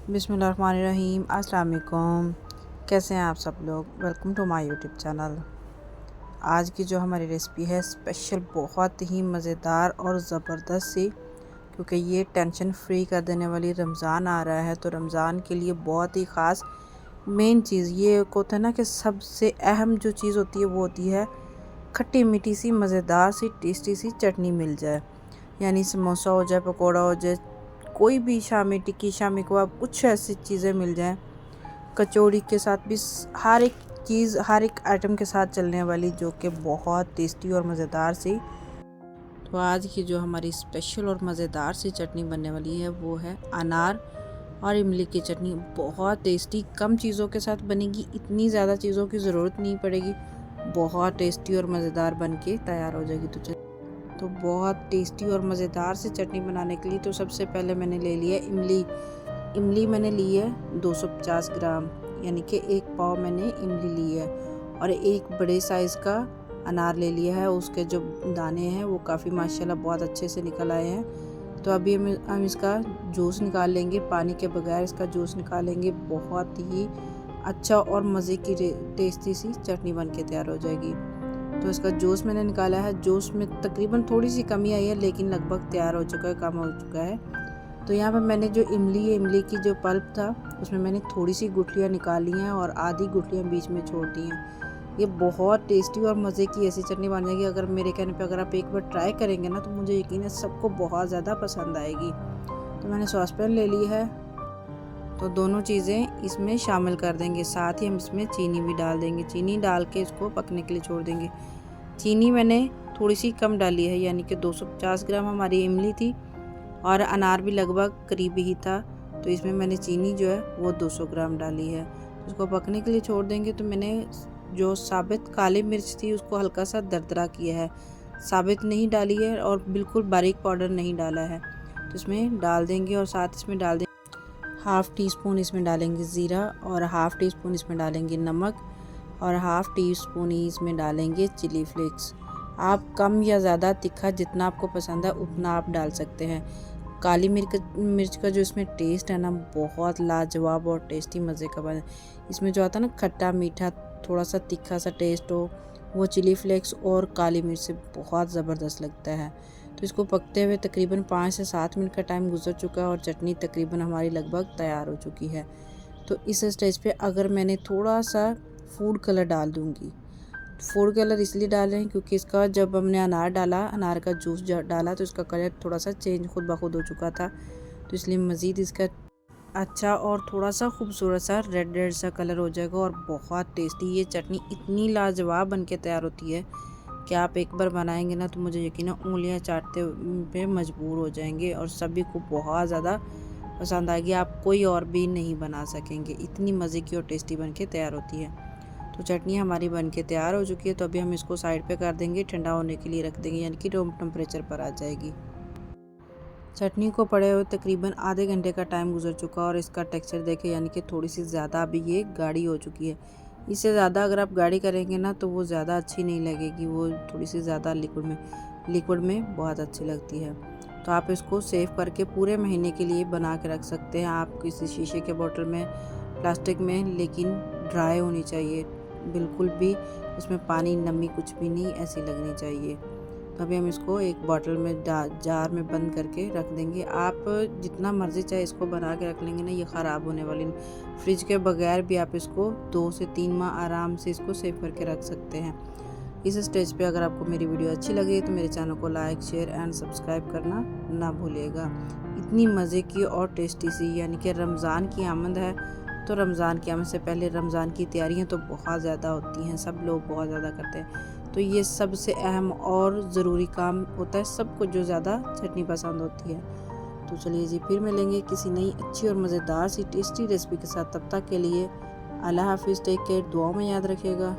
बिस्मिल्लाहिर्रहमानिर्रहीम। अस्सलाम वालेकुम। कैसे हैं आप सब लोग? Welcome to my YouTube channel. आज की जो हमारी रेसिपी है स्पेशल, बहुत ही मज़ेदार और ज़बरदस्त सी, क्योंकि ये टेंशन फ्री कर देने वाली रमज़ान आ रहा है, तो रमज़ान के लिए बहुत ही ख़ास मेन चीज़ ये होता है ना कि सबसे अहम जो चीज़ होती है वो होती है खट्टी मीठी सी मज़ेदार सी टेस्टी सी चटनी मिल जाए। यानी समोसा हो जाए, पकौड़ा हो जाए, कोई भी शामी टिक्की, शामी कबाब, कुछ ऐसी चीज़ें मिल जाएं, कचौड़ी के साथ भी, हर एक चीज़ हर एक आइटम के साथ चलने वाली, जो कि बहुत टेस्टी और मज़ेदार सी। तो आज की जो हमारी स्पेशल और मज़ेदार सी चटनी बनने वाली है वो है अनार और इमली की चटनी। बहुत टेस्टी, कम चीज़ों के साथ बनेगी, इतनी ज़्यादा चीज़ों की ज़रूरत नहीं पड़ेगी, बहुत टेस्टी और मज़ेदार बन के तैयार हो जाएगी। तो बहुत टेस्टी और मज़ेदार से चटनी बनाने के लिए तो सबसे पहले मैंने ले लिया इमली मैंने ली है 250 ग्राम, यानी कि 1 पाव मैंने इमली ली है। और एक बड़े साइज़ का अनार ले लिया है, उसके जो दाने हैं वो काफ़ी माशाल्लाह बहुत अच्छे से निकल आए हैं। तो अभी हम इसका जूस निकाल लेंगे, पानी के बगैर इसका जूस निकालेंगे। बहुत ही अच्छा और मज़े की टेस्टी सी चटनी बन के तैयार हो जाएगी। तो इसका जूस मैंने निकाला है, जूस में तकरीबन थोड़ी सी कमी आई है, लेकिन लगभग तैयार हो चुका है, कम हो चुका है। तो यहाँ पर मैंने जो इमली है, इमली की जो पल्प था उसमें मैंने थोड़ी सी गुठलियाँ निकाल ली हैं और आधी गुठलियाँ बीच में छोड़ दी हैं। ये बहुत टेस्टी और मज़े की ऐसी चटनी बन जाएगी। अगर मेरे कहने पे अगर आप एक बार ट्राई करेंगे ना, तो मुझे यकीन है सबको बहुत ज़्यादा पसंद आएगी। तो मैंने सॉस पैन ले ली है, तो दोनों चीज़ें इसमें शामिल कर देंगे, साथ ही हम इसमें चीनी भी डाल देंगे। चीनी डाल के इसको पकने के लिए छोड़ देंगे। चीनी मैंने थोड़ी सी कम डाली है, यानी कि 250 ग्राम हमारी इमली थी और अनार भी लगभग करीब ही था, तो इसमें मैंने चीनी जो है वो 200 ग्राम डाली है। उसको पकने के लिए छोड़ देंगे। तो मैंने जो साबित काली मिर्च थी उसको हल्का सा दरदरा किया है, साबित नहीं डाली है और बिल्कुल बारीक पाउडर नहीं डाला है। तो इसमें डाल देंगे और साथ इसमें डाल देंगे हाफ़ टी स्पून इसमें डालेंगे ज़ीरा और हाफ़ टी स्पून इसमें डालेंगे नमक और हाफ़ टी स्पून ही इसमें डालेंगे चिली फ्लेक्स। आप कम या ज़्यादा तीखा जितना आपको पसंद है उतना आप डाल सकते हैं। काली मिर्च का जो इसमें टेस्ट है ना, बहुत लाजवाब और टेस्टी मज़े का बना। इसमें जो आता है ना खट्टा मीठा, थोड़ा सा तीखा सा टेस्ट हो, वो चिली फ्लेक्स और काली मिर्च से बहुत ज़बरदस्त लगता है। तो इसको पकते हुए तकरीबन 5 से 7 मिनट का टाइम गुजर चुका है और चटनी तकरीबन हमारी लगभग तैयार हो चुकी है। तो इस स्टेज पे अगर मैंने थोड़ा सा फूड कलर डाल दूँगी। फूड कलर इसलिए डाल रहे हैं क्योंकि इसका जब हमने अनार डाला, अनार का जूस डाला, तो इसका कलर थोड़ा सा चेंज खुद ब खुद हो चुका था, तो इसलिए मज़ीद इसका अच्छा और थोड़ा सा खूबसूरत सा रेड रेड सा कलर हो जाएगा और बहुत टेस्टी ये चटनी इतनी लाजवाब बन के तैयार होती है कि आप एक बार बनाएंगे ना तो मुझे यकीन है उंगलियां चाटते पे मजबूर हो जाएंगे और सभी को बहुत ज़्यादा पसंद आएगी। आप कोई और भी नहीं बना सकेंगे, इतनी मज़े की और टेस्टी बन के तैयार होती है। तो चटनी हमारी बन के तैयार हो चुकी है। तो अभी हम इसको साइड पे कर देंगे, ठंडा होने के लिए रख देंगे, यानी कि रूम टेम्परेचर पर आ जाएगी। चटनी को पड़े हुए तकरीबन आधे घंटे का टाइम गुजर चुका और इसका टेक्सचर देखें, यानी कि थोड़ी सी ज़्यादा अभी ये गाढ़ी हो चुकी है। इससे ज़्यादा अगर आप गाढ़ी करेंगे ना तो वो ज़्यादा अच्छी नहीं लगेगी, वो थोड़ी सी ज़्यादा लिक्विड में बहुत अच्छी लगती है। तो आप इसको सेव करके पूरे महीने के लिए बना के रख सकते हैं। आप किसी शीशे के बोतल में, प्लास्टिक में, लेकिन ड्राई होनी चाहिए, बिल्कुल भी उसमें पानी नमी कुछ भी नहीं ऐसी लगनी चाहिए। तो अभी हम इसको एक बॉटल में जार में बंद करके रख देंगे। आप जितना मर्ज़ी चाहे इसको बना के रख लेंगे ना, ये ख़राब होने वाली नहीं। फ्रिज के बगैर भी आप इसको 2 से 3 माह आराम से इसको सेव करके रख सकते हैं। इस स्टेज पे अगर आपको मेरी वीडियो अच्छी लगी तो मेरे चैनल को लाइक, शेयर एंड सब्सक्राइब करना ना भूलिएगा। इतनी मज़े की और टेस्टी सी, यानी कि रमज़ान की आमद है, तो रमज़ान की आमद से पहले रमज़ान की तैयारियां तो बहुत ज़्यादा होती हैं, सब लोग बहुत ज़्यादा करते हैं। तो ये सबसे अहम और ज़रूरी काम होता है सबको, जो ज़्यादा चटनी पसंद होती है। तो चलिए जी, फिर मिलेंगे किसी नई अच्छी और मज़ेदार सी टेस्टी रेसिपी के साथ। तब तक के लिए अल्लाह हाफिज़, टेक केयर, दुआओं में याद रखिएगा।